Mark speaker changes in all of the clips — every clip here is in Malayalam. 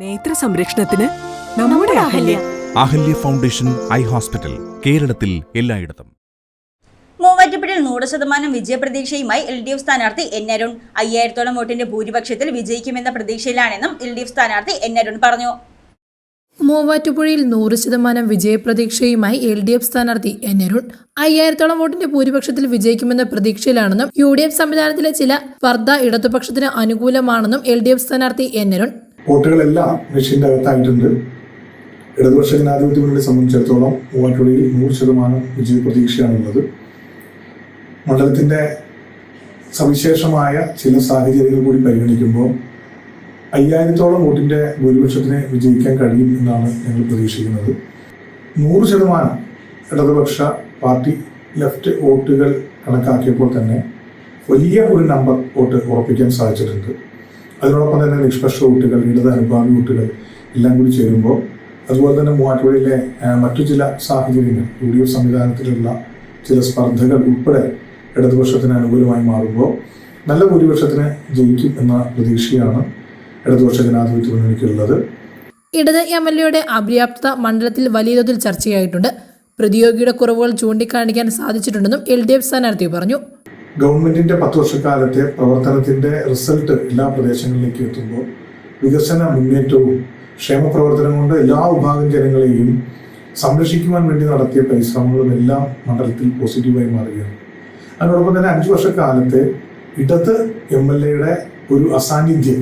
Speaker 1: നേത്ര സംരക്ഷണത്തിന് നമ്മുടെ
Speaker 2: അഹല്യ ഫൗണ്ടേഷൻ ഐ ഹോസ്പിറ്റൽ, കേരളത്തിൽ എല്ലായിടത്തും.
Speaker 3: മൂവാറ്റുപുഴയിൽ 100% വിജയപ്രതീക്ഷയുമായി LDF സ്ഥാനാർത്ഥി N. അരുൺ 5000-ഓളം വോട്ടിന്റെ ഭൂരിപക്ഷത്തിൽ വിജയിക്കുമെന്ന പ്രതീക്ഷയിലാണെന്നും LDF സ്ഥാനാർത്ഥി N. അരുൺ പറഞ്ഞു.
Speaker 4: മൂവാറ്റുപുഴയിൽ 100% വിജയപ്രതീക്ഷയുമായി LDF സ്ഥാനാർത്ഥി N. അരുൺ 5000-ഓളം വോട്ടിന്റെ ഭൂരിപക്ഷത്തിൽ വിജയിക്കുമെന്ന പ്രതീക്ഷയിലാണെന്നും UDF സംവിധാനത്തിലെ ചില സ്പർദ്ധ ഇടതുപക്ഷത്തിന് അനുകൂലമാണെന്നും LDF സ്ഥാനാർത്ഥി N. അരുൺ.
Speaker 5: വോട്ടുകളെല്ലാം മെഷീന്റെ അകത്തായിട്ടുണ്ട്. ഇടതുപക്ഷ ജനാധിപത്യ മുന്നണിയെ സംബന്ധിച്ചിടത്തോളം മൂവാറ്റുപുഴയിൽ 100% വിജയപ്രതീക്ഷയാണുള്ളത്. മണ്ഡലത്തിന്റെ സവിശേഷമായ ചില സാഹചര്യങ്ങൾ കൂടി പരിഗണിക്കുമ്പോൾ 5000-ഓളം വോട്ടിന്റെ ഭൂരിപക്ഷത്തിന് വിജയിക്കാൻ കഴിയും എന്നാണ് ഞങ്ങൾ പ്രതീക്ഷിക്കുന്നത്. 100% ഇടതുപക്ഷ പാർട്ടി ലെഫ്റ്റ് വോട്ടുകൾ കണക്കാക്കിയപ്പോൾ തന്നെ വലിയ ഒരു നമ്പർ വോട്ട് ഉറപ്പിക്കാൻ സാധിച്ചിട്ടുണ്ട്. അതിനോടൊപ്പം തന്നെ നിഷ്പക്ഷ വോട്ടുകൾ, ഇടത് അനുഭാവി വോട്ടുകൾ എല്ലാം കൂടി ചേരുമ്പോൾ, അതുപോലെ തന്നെ മൂവാറ്റുപുഴയിലെ മറ്റു ചില സാഹചര്യങ്ങൾ, UDF സംവിധാനത്തിലുള്ള ചില സ്പർദ്ധകൾ ഉൾപ്പെടെ ഇടതുപക്ഷത്തിന് അനുകൂലമായി മാറുമ്പോൾ നല്ല ഭൂരിപക്ഷത്തിന് ജയിക്കും എന്ന പ്രതീക്ഷയാണ് ഇടതുപക്ഷ ജനാധിപത്യ മുന്നണിക്കുള്ളത്.
Speaker 4: ഇടത് MLAയുടെ അപര്യാപ്തത മണ്ഡലത്തിൽ വലിയ തോതിൽ ചർച്ചയായിട്ടുണ്ട്. പ്രതിയോഗിയുടെ കുറവുകൾ ചൂണ്ടിക്കാണിക്കാൻ സാധിച്ചിട്ടുണ്ടെന്നും LDF സ്ഥാനാർത്ഥി പറഞ്ഞു.
Speaker 5: ഗവൺമെന്റിന്റെ 10 വർഷക്കാലത്തെ പ്രവർത്തനത്തിന്റെ റിസൾട്ട് എല്ലാ പ്രദേശങ്ങളിലേക്ക് എത്തുമ്പോൾ വികസന മുന്നേറ്റവും ക്ഷേമപ്രവർത്തനം കൊണ്ട് എല്ലാ വിഭാഗം ജനങ്ങളെയും സംരക്ഷിക്കുവാൻ വേണ്ടി നടത്തിയ പരിശ്രമങ്ങളും എല്ലാം മണ്ഡലത്തിൽ പോസിറ്റീവായി മാറുകയാണ്. അതിനോടൊപ്പം തന്നെ 5 വർഷക്കാലത്തെ ഇടത് MLAയുടെ ഒരു അസാന്നിധ്യം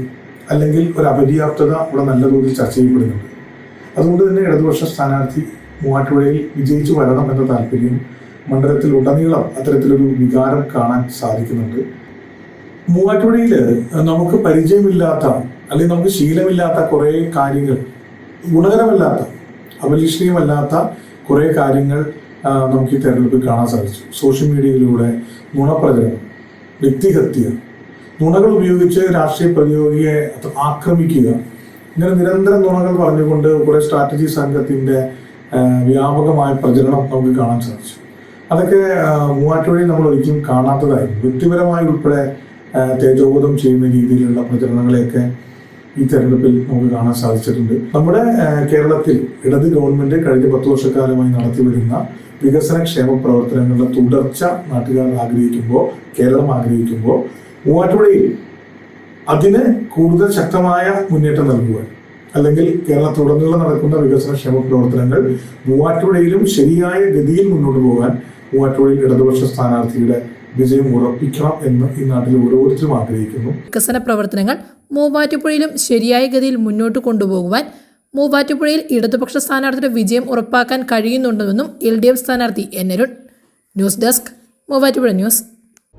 Speaker 5: അല്ലെങ്കിൽ ഒരു അപര്യാപ്തത ഇവിടെ നല്ല തോതിൽ ചർച്ച ചെയ്യപ്പെടുന്നുണ്ട്. അതുകൊണ്ട് തന്നെ ഇടതുപക്ഷ സ്ഥാനാർത്ഥി മൂവാറ്റുപുഴയിൽ വിജയിച്ചു വരണം എന്ന താല്പര്യം മണ്ഡലത്തിൽ ഉടനീളം അത്തരത്തിലൊരു വികാരം കാണാൻ സാധിക്കുന്നുണ്ട്. മൂവാറ്റുപുഴയിൽ നമുക്ക് പരിചയമില്ലാത്ത അല്ലെങ്കിൽ നമുക്ക് ശീലമില്ലാത്ത കുറേ കാര്യങ്ങൾ, ഗുണകരമല്ലാത്ത, അപലഷണീയമല്ലാത്ത കുറേ കാര്യങ്ങൾ നമുക്ക് ഈ തെരഞ്ഞെടുപ്പിൽ കാണാൻ സാധിച്ചു. സോഷ്യൽ മീഡിയയിലൂടെ നുണപ്രചരണം, വ്യക്തിഹത്യ, നുണകൾ ഉപയോഗിച്ച് രാഷ്ട്രീയ പ്രതിയോഗിയെ ആക്രമിക്കുക, ഇങ്ങനെ നിരന്തരം നുണകൾ പറഞ്ഞുകൊണ്ട് കുറേ സ്ട്രാറ്റജി സംഘത്തിന്റെ വ്യാപകമായ പ്രചരണം നമുക്ക് കാണാൻ സാധിച്ചു. അതൊക്കെ മൂവാറ്റുപുഴയിൽ നമ്മൾ ഒരിക്കലും കാണാത്തതായിരുന്നു. വ്യക്തിപരമായി ഉൾപ്പെടെ തേജോബോധം ചെയ്യുന്ന രീതിയിലുള്ള പ്രചരണങ്ങളെയൊക്കെ ഈ തെരഞ്ഞെടുപ്പിൽ നമുക്ക് കാണാൻ സാധിച്ചിട്ടുണ്ട്. നമ്മുടെ കേരളത്തിൽ ഇടത് ഗവൺമെന്റ് കഴിഞ്ഞ 10 വർഷക്കാലമായി നടത്തി വരുന്ന വികസന ക്ഷേമ പ്രവർത്തനങ്ങളുടെ തുടർച്ച നാട്ടുകാർ ആഗ്രഹിക്കുമ്പോൾ, കേരളം ആഗ്രഹിക്കുമ്പോൾ, മൂവാറ്റുപുഴയിൽ അതിന് കൂടുതൽ ശക്തമായ മുന്നേറ്റം നൽകുവാൻ, അല്ലെങ്കിൽ കേരളത്തിലുടനീളം നടക്കുന്ന വികസന ക്ഷേമ പ്രവർത്തനങ്ങൾ മൂവാറ്റുപുഴയിലും ശരിയായ ഗതിയിൽ മുന്നോട്ട് പോകാൻ മൂവാറ്റുപുഴയിൽ ഇടതുപക്ഷ സ്ഥാനാർത്ഥിയുടെ വിജയം ഉറപ്പിക്കണം എന്ന് ഈ നാട്ടിൽ ഓരോരുത്തരും ആഗ്രഹിക്കുന്നു.
Speaker 4: വികസന പ്രവർത്തനങ്ങൾ മൂവാറ്റുപുഴയിലും ശരിയായ ഗതിയിൽ മുന്നോട്ട് കൊണ്ടുപോകുവാൻ മൂവാറ്റുപുഴയിൽ ഇടതുപക്ഷ സ്ഥാനാർത്ഥിയുടെ വിജയം ഉറപ്പാക്കാൻ കഴിയുന്നുണ്ടെന്നും LDF സ്ഥാനാർത്ഥി N. അരുൺ. News desk, Muvattupuzha news.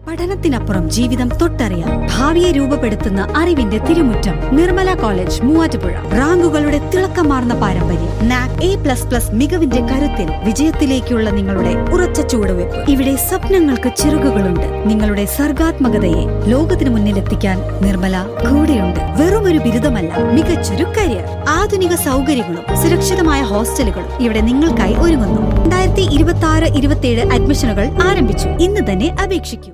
Speaker 6: പഠനത്തിനപ്പുറം ജീവിതം തൊട്ടറിയാം. ഭാവിയെ രൂപപ്പെടുത്തുന്ന അറിവിന്റെ തിരുമുറ്റം നിർമ്മല കോളേജ് മൂവാറ്റുപുഴ. റാങ്കുകളുടെ തിളക്കമാർന്ന പാരമ്പര്യം, NAC A++ മികവിന്റെ കരുത്തിൽ വിജയത്തിലേക്കുള്ള നിങ്ങളുടെ ഉറച്ച ചുവടുവെപ്പ്. ഇവിടെ സ്വപ്നങ്ങൾക്ക് ചിറകുകളുണ്ട്. നിങ്ങളുടെ സർഗാത്മകതയെ ലോകത്തിന് മുന്നിലെത്തിക്കാൻ നിർമ്മല കൂടെയുണ്ട്. വെറുമൊരു ബിരുദമല്ല, മികച്ചൊരു കരിയർ. ആധുനിക സൗകര്യങ്ങളും സുരക്ഷിതമായ ഹോസ്റ്റലുകളും ഇവിടെ നിങ്ങൾക്കായി ഒരുങ്ങുന്നു. 2026-27 അഡ്മിഷനുകൾ ആരംഭിച്ചു. ഇന്ന് തന്നെ അപേക്ഷിക്കൂ.